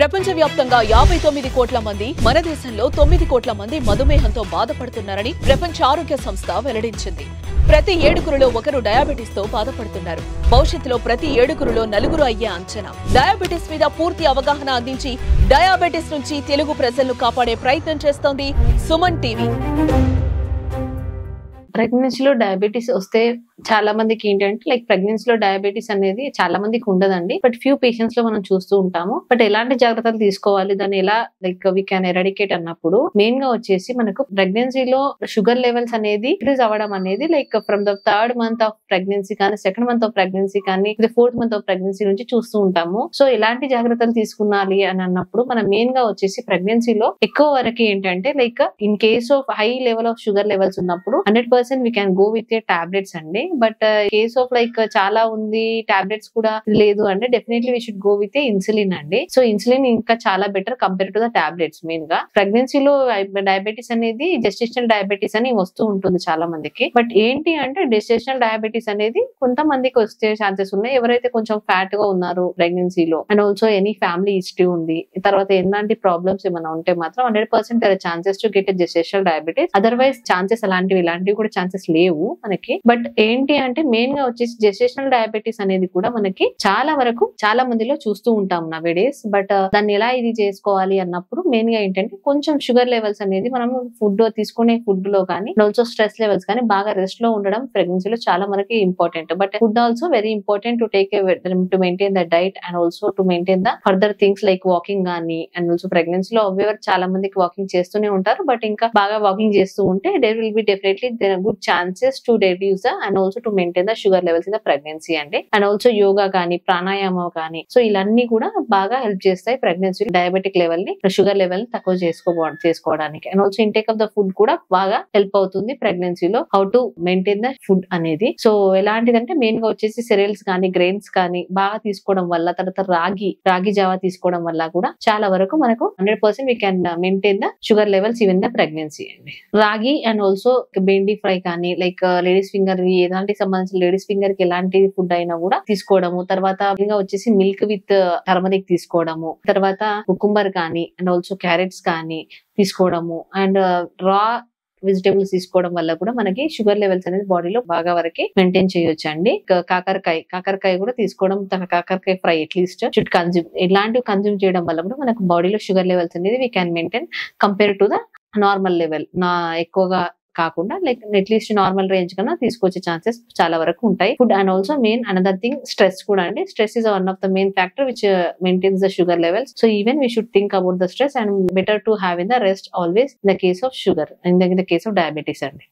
ప్రపంచవ్యాప్తంగా 59 కోట్ల మంది, మన దేశంలో 9 కోట్ల మంది మధుమేహంతో బాధపడుతున్నారని ప్రపంచ ఆరోగ్య సంస్థ వెల్లడించింది. ప్రతి 7గురిలో ఒకరు డయాబెటిస్ తో బాధపడుతున్నారు. భవిష్యత్తులో ప్రతి 7గురిలో 4 అయ్యే అంచనా. డయాబెటిస్ మీద పూర్తి అవగాహన అందించి డయాబెటిస్ నుంచి తెలుగు ప్రజలను కాపాడే ప్రయత్నం చేస్తోంది సుమన్ టీవీ. ప్రెగ్నెన్సీలో డయాబెటిస్ వస్తే చాలా మందికి ఏంటంటే లైక్ ప్రెగ్నెన్సీలో డయాబెటిస్ అనేది చాలా మందికి ఉండదండి. బట్ ఫ్యూ పేషెంట్స్ లో మనం చూస్తూ ఉంటాము. బట్ ఎలాంటి జాగ్రత్తలు తీసుకోవాలి, దాన్ని ఎలా లైక్ వీ క్యాన్ ఎరాడికేట్ అన్నప్పుడు మెయిన్ గా వచ్చేసి మనకు ప్రెగ్నెన్సీలో షుగర్ లెవెల్స్ అనేది ఇంక్రీజ్ అవ్వడం అనేది like from the 3rd month of pregnancy కానీ 2nd మంత్ ఆఫ్ ప్రెగ్నెన్సీ కానీ 4th మంత్ ఆఫ్ ప్రెగ్నెన్సీ నుంచి చూస్తూ ఉంటాము. సో ఎలాంటి జాగ్రత్తలు తీసుకున్నాలి అని అన్నప్పుడు మనం మెయిన్ గా వచ్చేసి ప్రెగ్నెన్సీలో ఎక్కువ వరకు ఏంటంటే like in case of high level of sugar levels ఉన్నప్పుడు 100% we can go with a tablets అండి. బట్ కేస్ ఆఫ్ లైక్ చాలా ఉంది టాబ్లెట్స్ కూడా లేదు అంటే definitely we should go with a insulin అండి. సో ఇన్సులిన్ ఇంకా చాలా better compare to the tablets. Main గా ప్రెగ్నెన్సీలో డయాబెటీస్ అనేది జెస్టేషనల్ డయాబెటీస్ అని వస్తూ ఉంటుంది చాలా మందికి. బట్ ఏంటి అంటే జెస్టేషనల్ డయాబెటీస్ అనేది కొంతమందికి వస్తే ఛాన్సెస్ ఉన్నాయి. ఎవరైతే కొంచెం ఫ్యాట్ గా ఉన్నారు ప్రెగ్నెన్సీలో and also any family history ఉంది, తర్వాత ఎలాంటి ప్రాబ్లమ్స్ ఏమైనా ఉంటే మాత్రం 100% there are chances to get a gestational diabetes. Otherwise chances ఇలాంటివి కూడా ఛాన్సెస్ లేవు మనకి. బట్ ఏంటి అంటే మెయిన్ గా వచ్చేసి జెస్టేషనల్ డయాబెటీస్ అనేది కూడా మనకి చాలా వరకు చాలా మందిలో చూస్తూ ఉంటాం నవే డేస్. బట్ దాన్ని ఎలా ఇది చేసుకోవాలి అన్నప్పుడు మెయిన్ గా ఏంటంటే కొంచెం షుగర్ లెవెల్స్ అనేది మనం ఫుడ్ తీసుకునే ఫుడ్ లో కానీ ఆల్సో స్ట్రెస్ లెవెల్స్ కానీ బాగా రెస్ట్ లో ఉండడం ప్రెగ్నెన్సీలో చాలా మనకి important. But food also very important to take to maintain the diet and also to maintain the further things like walking కానీ అండ్ ఆల్సో ప్రెగ్నెన్సీలో చాలా మందికి వాకింగ్ చేస్తూనే ఉంటారు. బట్ ఇంకా బాగా వాకింగ్ చేస్తూ ఉంటే there will be definitely good chances to reduce the and also to maintain the sugar levels in the pregnancy అండి. అండ్ ఆల్సో యోగా కానీ ప్రాణాయామం కానీ సో ఇలాన్ని కూడా బాగా హెల్ప్ చేస్తాయి ప్రెగ్నెన్సీ డయాబెటిక్ లెవెల్ ని షుగర్ లెవెల్ తక్కువ చేసుకోవడానికి. And also intake of the food కూడా బాగా హెల్ప్ అవుతుంది ప్రెగ్నెన్సీలో how to maintain the food అనేది. సో ఎలాంటిదంటే మెయిన్ గా వచ్చేసి సెరియల్స్ కానీ గ్రెయిన్స్ కానీ బాగా తీసుకోవడం వల్ల, తర్వాత రాగి జావా తీసుకోవడం వల్ల కూడా చాలా వరకు మనకు 100% we can maintain the sugar levels even the pregnancy అండి. రాగి అండ్ ఆల్సో బెండి ఫ్రై కానీ లైక్ లేడీస్ ఫింగర్ ఎలాంటి సంబంధించిన లేడీస్ ఫింగర్ కి ఎలాంటి ఫుడ్ అయినా కూడా తీసుకోవడము, తర్వాత వచ్చేసి మిల్క్ విత్ టర్మరిక్ తీసుకోవడము, తర్వాత కుకుంబర్ కానీ అండ్ ఆల్సో క్యారెట్స్ కానీ తీసుకోవడము అండ్ రా వెజిటేబుల్స్ తీసుకోవడం వల్ల కూడా మనకి షుగర్ లెవెల్స్ అనేది బాడీలో బాగా వరకు మెయింటైన్ చేయొచ్చు అండి. కాకరకాయ కూడా తీసుకోవడం, కాకరకాయ ఫ్రై అట్లీస్ట్ షుడ్ కన్జ్యూమ్. ఇలాంటివి కన్జ్యూమ్ చేయడం వల్ల కూడా మనకు బాడీలో షుగర్ లెవెల్స్ అనేది we can maintain compare to the normal level. ఎక్కువగా కాకుండా లైక్ అట్లీస్ట్ నార్మల్ రేంజ్ కన్నా తీసుకొచ్చే ఛాన్సెస్ చాలా వరకు ఉంటాయి. Food and also main another thing stress కూడా అండి. Stress is one of the main factor which maintains the sugar levels. So even we should think about the stress and better to have in the rest always in the case of sugar, in the case of diabetes అండి.